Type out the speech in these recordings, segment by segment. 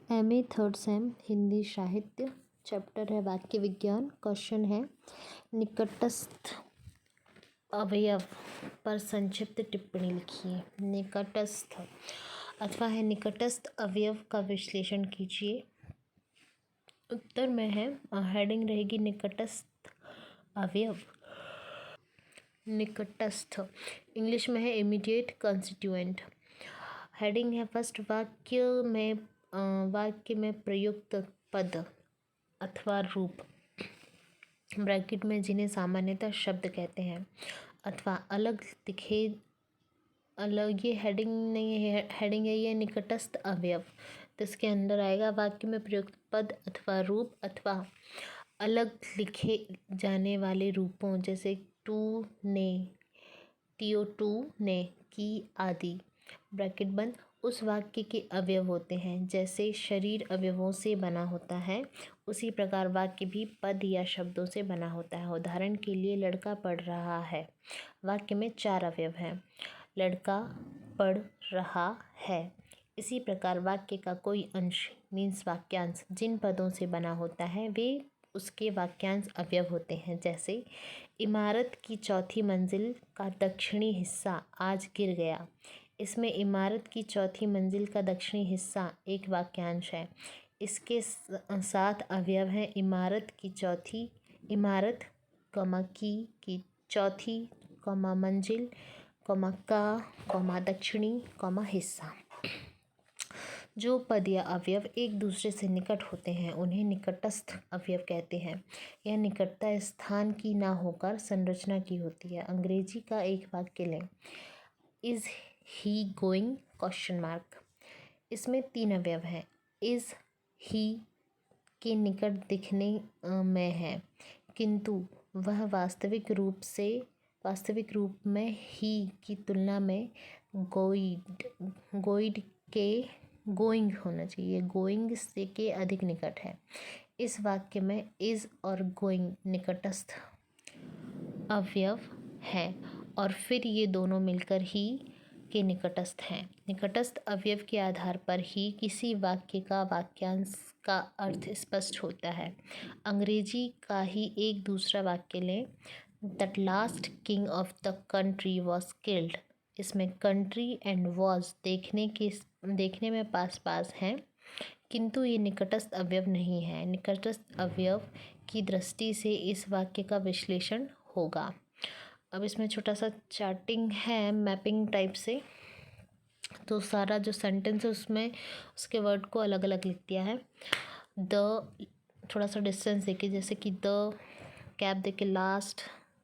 MA third same Hindi साहित्य, chapter है वाक्य विज्ञान। क्वेश्चन है निकटस्थ अवयव पर संक्षिप्त टिप्पणी लिखिए। निकटस्थ अथवा है निकटस्थ अवयव का विश्लेषण कीजिए। उत्तर में है हेडिंग रहेगी निकटस्थ अवयव। निकटस्थ इंग्लिश में है इमीडिएट कंस्टिट्यूएंट। हेडिंग है फर्स्ट वाक्य में प्रयुक्त पद अथवा रूप ब्रैकेट में जिन्हें सामान्यतः शब्द कहते हैं अथवा अलग दिखे अलग, ये हेडिंग नहीं है, हेडिंग है ये निकटस्थ अवयव। तो इसके अंदर आएगा वाक्य में प्रयुक्त पद अथवा रूप अथवा अलग लिखे जाने वाले रूपों जैसे टू ने, तियो टू ने, की आदि। ब्रैकेट बंद उस वाक्य के अवयव होते हैं। जैसे शरीर अवयवों से बना होता है उसी प्रकार वाक्य भी पद या शब्दों से बना होता है। उदाहरण के लिए लड़का पढ़ रहा है। वाक्य में 4 अवयव हैं। लड़का पढ़ रहा है। इसी प्रकार वाक्य का कोई अंश मीन्स वाक्यांश जिन पदों से बना होता है वे उसके वाक्यांश अवयव होते हैं। जैसे इमारत की चौथी मंजिल का दक्षिणी हिस्सा आज गिर गया। इसमें इमारत की चौथी मंजिल का दक्षिणी हिस्सा एक वाक्यांश है। इसके 7 अवयव हैं। इमारत की चौथी मंजिल का दक्षिणी हिस्सा। जो पद या अवयव एक दूसरे से निकट होते हैं उन्हें निकटस्थ अवयव कहते हैं। यह निकटता स्थान की ना होकर संरचना की होती है। अंग्रेजी का एक वाक्य लें। Is he going question mark. इसमें 3 अवयव हैं। इज़ ही के निकट दिखने में है किंतु वह वास्तविक रूप में ही की तुलना में गोइंग होना चाहिए, गोइंग से के अधिक निकट है। इस वाक्य में इज़ और गोइंग निकटस्थ अवयव हैं और फिर ये दोनों मिलकर ही के निकटस्थ हैं। निकटस्थ अवयव के आधार पर ही किसी वाक्य का वाक्यांश का अर्थ स्पष्ट होता है। अंग्रेजी का ही एक दूसरा वाक्य लें। The last king of the country was killed. इसमें कंट्री एंड वॉज देखने में पास हैं किंतु ये निकटस्थ अवयव नहीं है। निकटस्थ अवयव की दृष्टि से इस वाक्य का विश्लेषण होगा। अब इसमें छोटा सा चार्टिंग है मैपिंग टाइप से, तो सारा जो सेंटेंस है उसमें उसके वर्ड को अलग अलग लिख दिया है। थोड़ा सा डिस्टेंस देके जैसे कि द गैप देके last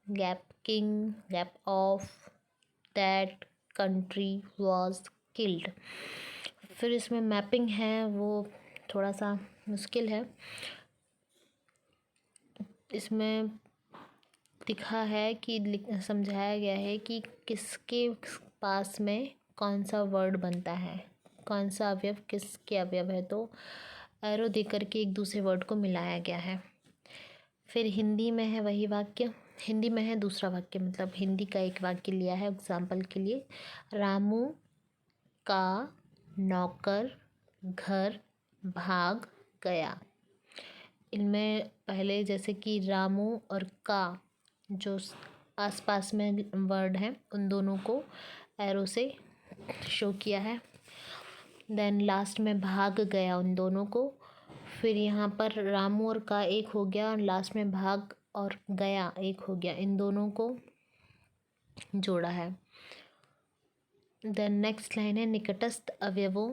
gap king gap of that country was killed. फिर इसमें मैपिंग है वो थोड़ा सा मुश्किल है। इसमें लिखा है कि समझाया गया है कि किसके पास में कौन सा वर्ड बनता है, कौन सा अवयव किसके अवयव है, तो एरो देकर के एक दूसरे वर्ड को मिलाया गया है। फिर हिंदी में है वही वाक्य, हिंदी में है दूसरा वाक्य, मतलब हिंदी का एक वाक्य लिया है एग्जाम्पल के लिए। रामू का नौकर घर भाग गया। इनमें पहले जैसे कि रामू और का जो आसपास में वर्ड हैं उन दोनों को एरो से शो किया है। देन लास्ट में भाग गया उन दोनों को। फिर यहाँ पर रामू और का एक हो गया और लास्ट में भाग और गया एक हो गया, इन दोनों को जोड़ा है। देन नेक्स्ट लाइन है निकटस्थ अवयवों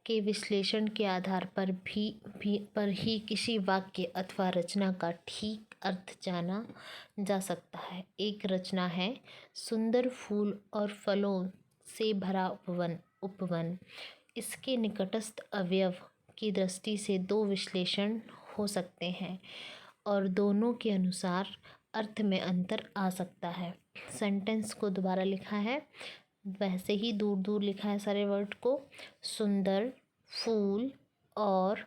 के विश्लेषण के आधार पर ही किसी वाक्य अथवा रचना का ठीक अर्थ जाना जा सकता है। एक रचना है सुंदर फूल और फलों से भरा उपवन। इसके निकटस्थ अवयव की दृष्टि से 2 विश्लेषण हो सकते हैं और दोनों के अनुसार अर्थ में अंतर आ सकता है। सेंटेंस को दोबारा लिखा है, वैसे ही दूर दूर लिखा है सारे वर्ड को। सुंदर फूल और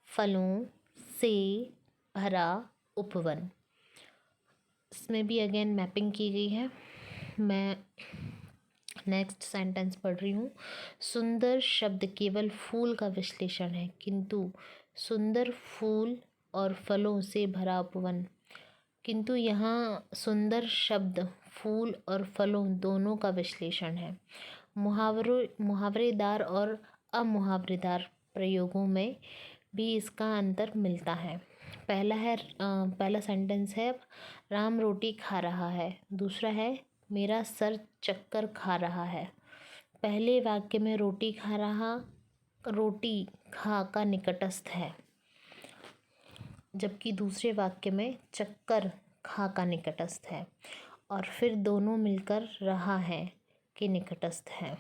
फलों से भरा उपवन। इसमें भी अगेन मैपिंग की गई है। मैं नेक्स्ट सेंटेंस पढ़ रही हूँ। सुंदर शब्द केवल फूल का विश्लेषण है, किंतु सुंदर फूल और फलों से भरा उपवन। किंतु यहाँ सुंदर शब्द फूल और फलों दोनों का विश्लेषण है। मुहावरेदार और अमुहावरेदार प्रयोगों में भी इसका अंतर मिलता है। पहला सेंटेंस है राम रोटी खा रहा है। दूसरा है मेरा सर चक्कर खा रहा है। पहले वाक्य में रोटी खा का निकटस्थ है, जबकि दूसरे वाक्य में चक्कर खा का निकटस्थ है, और फिर दोनों मिलकर रहा है के निकटस्थ है।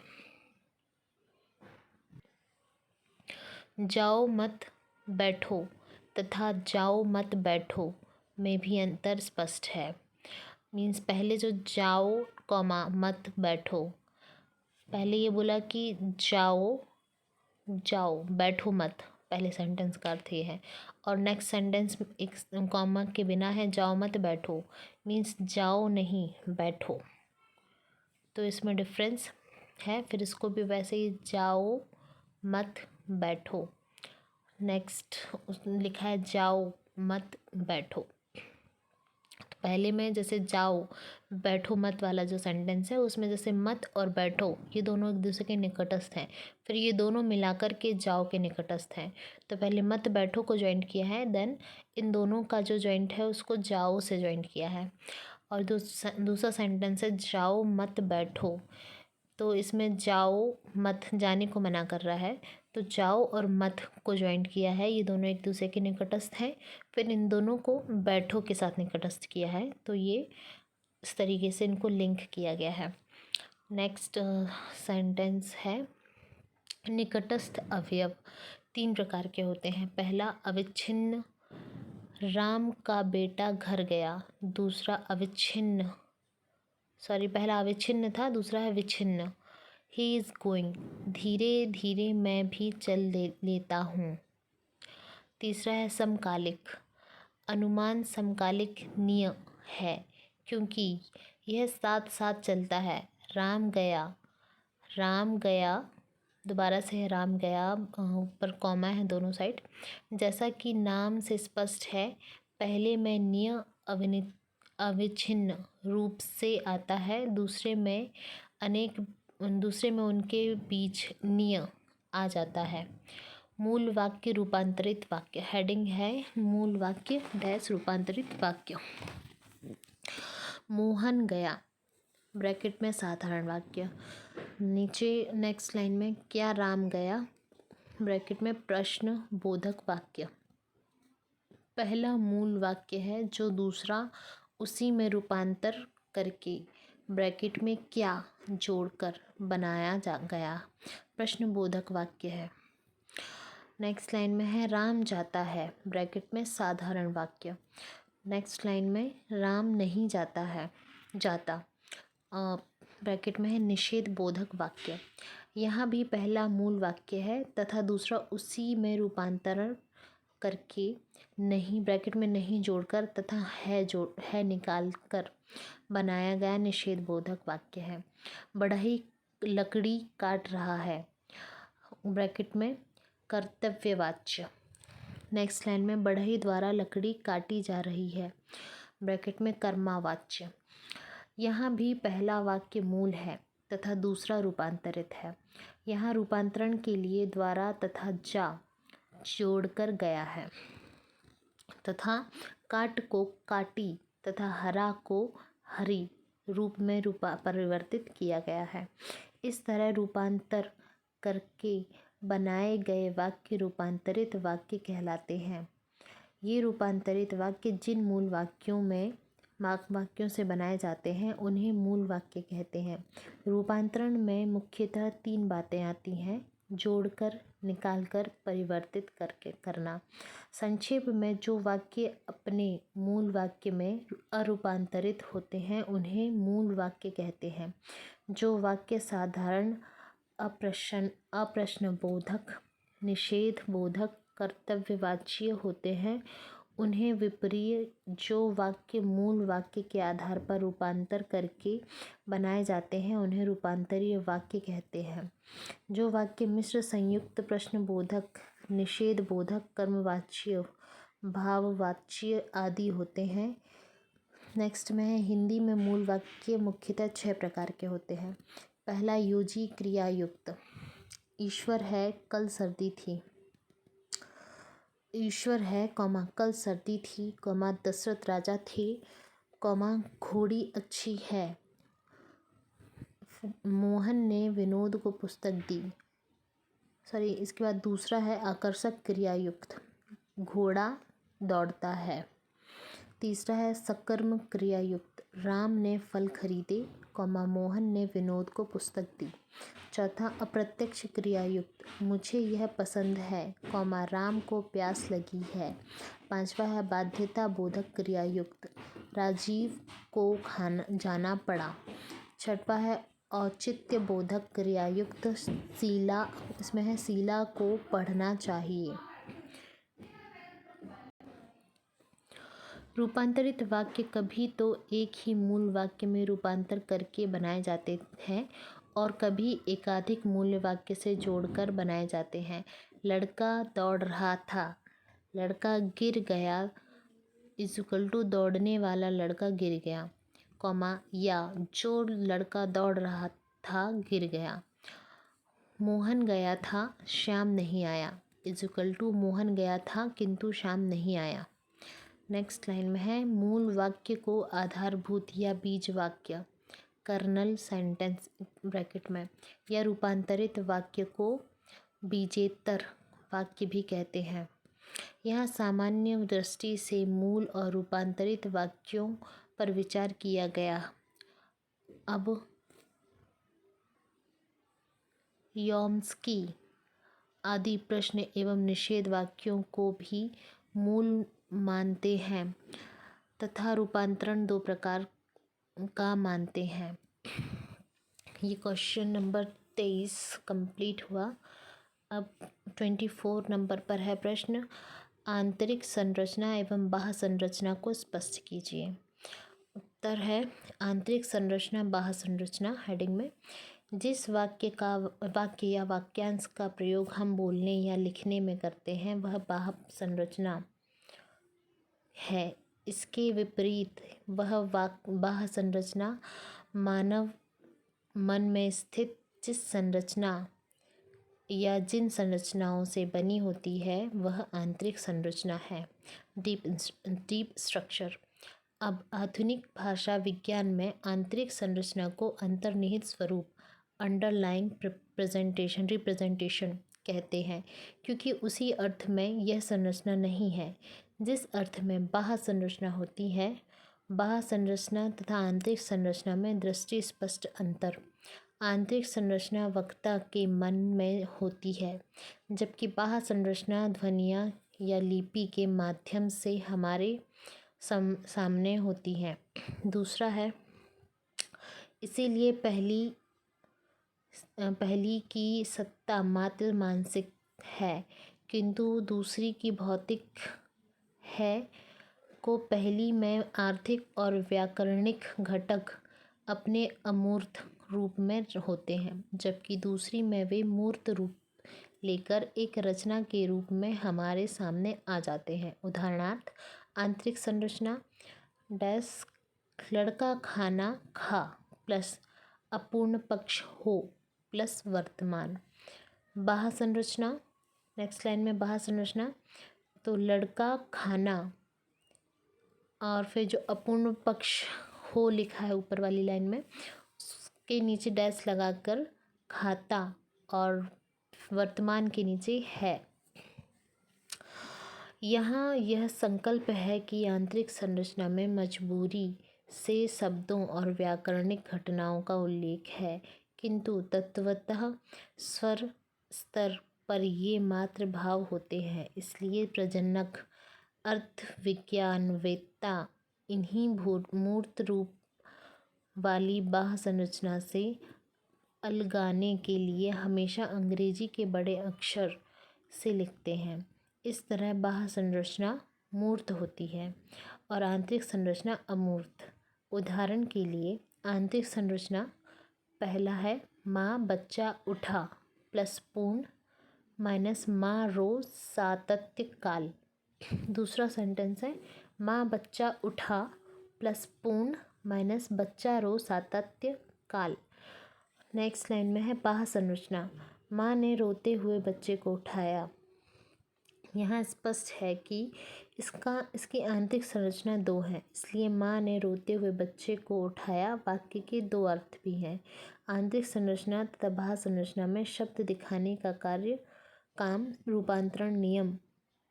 जाओ मत बैठो तथा जाओ मत बैठो में भी अंतर स्पष्ट है। मीन्स पहले जो जाओ कॉमा मत बैठो, पहले ये बोला कि जाओ बैठो मत, पहले सेंटेंस का अर्थ ये है, और नेक्स्ट सेंटेंस एक कॉमा के बिना है जाओ मत बैठो, मीन्स जाओ नहीं बैठो। तो इसमें डिफरेंस है। फिर इसको भी वैसे ही जाओ मत बैठो। नेक्स्ट लिखा है जाओ मत बैठो। तो पहले में जैसे जाओ बैठो मत वाला जो सेंटेंस है उसमें जैसे मत और बैठो ये दोनों एक दूसरे के निकटस्थ हैं, फिर ये दोनों मिलाकर के जाओ के निकटस्थ हैं। तो पहले मत बैठो को ज्वाइंट किया है, देन इन दोनों का जो ज्वाइंट है उसको जाओ से ज्वाइंट किया है। और दूसरा सेंटेंस है जाओ मत बैठो, तो इसमें जाओ मत जाने को मना कर रहा है, तो जाओ और मत को ज्वाइंट किया है, ये दोनों एक दूसरे के निकटस्थ हैं। फिर इन दोनों को बैठो के साथ निकटस्थ किया है, तो ये इस तरीके से इनको लिंक किया गया है। नेक्स्ट सेंटेंस है निकटस्थ अवयव 3 प्रकार के होते हैं। पहला अविच्छिन्न, राम का बेटा घर गया। दूसरा अविच्छिन्न, पहला अविच्छिन्न था, दूसरा है विच्छिन्न, ही इज़ गोइंग, धीरे धीरे मैं भी चल लेता हूँ। तीसरा है समकालिक, अनुमान समकालिक निय है क्योंकि यह साथ साथ चलता है। राम गया, दोबारा से है राम गया, ऊपर कॉमा है दोनों साइड। जैसा कि नाम से स्पष्ट है, पहले में निय अविच्छिन्न रूप से आता है, दूसरे में उनके बीच निय आ जाता है। मूल वाक्य रूपांतरित वाक्य, हेडिंग है मूल वाक्य डैश रूपांतरित वाक्य। मोहन गया, ब्रैकेट में साधारण वाक्य। नीचे नेक्स्ट लाइन में क्या राम गया, ब्रैकेट में प्रश्न बोधक वाक्य। पहला मूल वाक्य है जो दूसरा उसी में रूपांतर करके ब्रैकेट में क्या जोड़कर बनाया गया प्रश्न बोधक वाक्य है। नेक्स्ट लाइन में है राम जाता है, ब्रैकेट में साधारण वाक्य। नेक्स्ट लाइन में राम नहीं जाता ब्रैकेट में है निषेध बोधक वाक्य। यहाँ भी पहला मूल वाक्य है तथा दूसरा उसी में रूपांतरण करके नहीं ब्रैकेट में नहीं जोड़कर तथा है निकाल कर बनाया गया निषेध बोधक वाक्य है। बढ़ई लकड़ी काट रहा है, ब्रैकेट में कर्तव्यवाच्य। नेक्स्ट लाइन में बढ़ई द्वारा लकड़ी काटी जा रही है, ब्रैकेट में कर्मावाच्य। यहाँ भी पहला वाक्य मूल है तथा दूसरा रूपांतरित है। यहाँ रूपांतरण के लिए द्वारा तथा जा जोड़कर गया है तथा काट को काटी तथा हरा को हरी रूप में परिवर्तित किया गया है। इस तरह रूपांतर करके बनाए गए वाक्य रूपांतरित वाक्य कहलाते हैं। ये रूपांतरित वाक्य जिन मूल वाक्यों से बनाए जाते हैं उन्हें मूल वाक्य कहते हैं। रूपांतरण में मुख्यतः 3 बातें आती हैं: जोड़कर, निकालकर, परिवर्तित करके करना। संक्षेप में जो वाक्य अपने मूल वाक्य में अरूपांतरित होते हैं उन्हें मूल वाक्य कहते हैं। जो वाक्य साधारण, अप्रश्नबोधक, निषेध बोधक, कर्तव्यवाच्य होते हैं उन्हें विपर्य जो वाक्य मूल वाक्य के आधार पर रूपांतर करके बनाए जाते हैं उन्हें रूपांतरीय वाक्य कहते हैं। जो वाक्य मिश्र संयुक्त प्रश्नबोधक निषेधबोधक कर्मवाच्य भाववाच्य आदि होते हैं। नेक्स्ट में है हिंदी में मूल वाक्य मुख्यतः 6 प्रकार के होते हैं। पहला योजी क्रियायुक्त। ईश्वर है कल सर्दी थी। ईश्वर है कौमा कल सर्दी थी कौमा दशरथ राजा थे कौमा घोड़ी अच्छी है। मोहन ने विनोद को पुस्तक दी। इसके बाद दूसरा है आकर्षक क्रियायुक्त। घोड़ा दौड़ता है। तीसरा है सकर्म क्रियायुक्त। राम ने फल खरीदे कौमा मोहन ने विनोद को पुस्तक दी। चौथा अप्रत्यक्ष क्रियायुक्त। मुझे यह पसंद है कौमा राम को प्यास लगी है। पांचवा है बाध्यता बोधक क्रियायुक्त। राजीव को जाना पड़ा। छठवा है औचित्य बोधक क्रियायुक्त। शीला इसमें है शीला को पढ़ना चाहिए। रूपांतरित वाक्य कभी तो एक ही मूल वाक्य में रूपांतर करके बनाए जाते हैं और कभी एकाधिक मूल वाक्य से जोड़कर बनाए जाते हैं। लड़का दौड़ रहा था। लड़का गिर गया = दौड़ने वाला लड़का गिर गया कौमा या जो लड़का दौड़ रहा था गिर गया। मोहन गया था श्याम नहीं आया = मोहन गया था किंतु श्याम नहीं आया। नेक्स्ट लाइन में है मूल वाक्य को आधारभूत या बीज वाक्य कर्नल सेंटेंस ब्रैकेट में या रूपांतरित वाक्य को बीजेतर वाक्य भी कहते हैं। यहाँ सामान्य दृष्टि से मूल और रूपांतरित वाक्यों पर विचार किया गया। अब योम्स्की आदि प्रश्न एवं निषेध वाक्यों को भी मूल मानते हैं तथा रूपांतरण 2 प्रकार का मानते हैं। ये क्वेश्चन नंबर 23 कंप्लीट हुआ। अब 24 नंबर पर है प्रश्न आंतरिक संरचना एवं बाह्य संरचना को स्पष्ट कीजिए। उत्तर है आंतरिक संरचना बाह्य संरचना। हेडिंग में जिस वाक्य या वाक्यांश का प्रयोग हम बोलने या लिखने में करते हैं वह बाह्य संरचना है। इसके विपरीत वह बाह्य संरचना मानव मन में स्थित जिस संरचना या जिन संरचनाओं से बनी होती है वह आंतरिक संरचना है। Deep structure. अब आधुनिक भाषा विज्ञान में आंतरिक संरचना को अंतर्निहित स्वरूप अंडरलाइंग रिप्रेजेंटेशन कहते हैं क्योंकि उसी अर्थ में यह संरचना नहीं है जिस अर्थ में बाह्य संरचना होती है। बाह्य संरचना तथा आंतरिक संरचना में दृष्टि स्पष्ट अंतर। आंतरिक संरचना वक्ता के मन में होती है जबकि बाह्य संरचना ध्वनियाँ या लिपि के माध्यम से हमारे सामने होती है। दूसरा है इसीलिए पहली की सत्ता मात्र मानसिक है किंतु दूसरी की भौतिक है को पहली में आर्थिक और व्याकरणिक घटक अपने अमूर्त रूप में होते हैं जबकि दूसरी में वे मूर्त रूप लेकर एक रचना के रूप में हमारे सामने आ जाते हैं। उदाहरणार्थ आंतरिक संरचना लड़का खाना खा प्लस अपूर्ण पक्ष हो प्लस वर्तमान। बाह्य संरचना नेक्स्ट लाइन में बाह्य संरचना तो लड़का खाना और फिर जो अपूर्ण पक्ष हो लिखा है ऊपर वाली लाइन में उसके नीचे डैश लगाकर खाता और वर्तमान के नीचे है। यहाँ यह संकल्प है कि आंतरिक संरचना में मजबूरी से शब्दों और व्याकरणिक घटनाओं का उल्लेख है किंतु तत्वतः स्वर स्तर पर ये मात्र भाव होते हैं। इसलिए प्रजनक अर्थ विज्ञानवेत्ता इन्हीं मूर्त रूप वाली बाह्य संरचना से अलगाने के लिए हमेशा अंग्रेजी के बड़े अक्षर से लिखते हैं। इस तरह बाह्य संरचना मूर्त होती है और आंतरिक संरचना अमूर्त। उदाहरण के लिए आंतरिक संरचना पहला है माँ बच्चा उठा प्लस पूर्ण माइनस माँ रो सातत्य काल। दूसरा सेंटेंस है माँ बच्चा उठा प्लस पूर्ण माइनस बच्चा रो सातत्य काल। नेक्स्ट लाइन में है बाह्य संरचना, माँ ने रोते हुए बच्चे को उठाया। यहाँ स्पष्ट है कि इसकी आंतरिक संरचना दो है, इसलिए माँ ने रोते हुए बच्चे को उठाया वाक्य के दो अर्थ भी हैं। आंतरिक संरचना तथा बाह्य संरचना में शब्द दिखाने का काम रूपांतरण नियम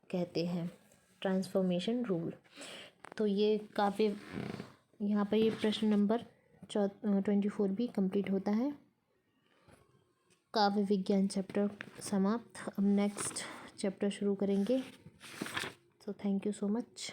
कहते हैं, ट्रांसफॉर्मेशन रूल। तो ये काफ़ी यहाँ पर ये प्रश्न नंबर 24 भी कंप्लीट होता है। काव्य विज्ञान चैप्टर समाप्त। अब नेक्स्ट चैप्टर शुरू करेंगे। So thank you so much.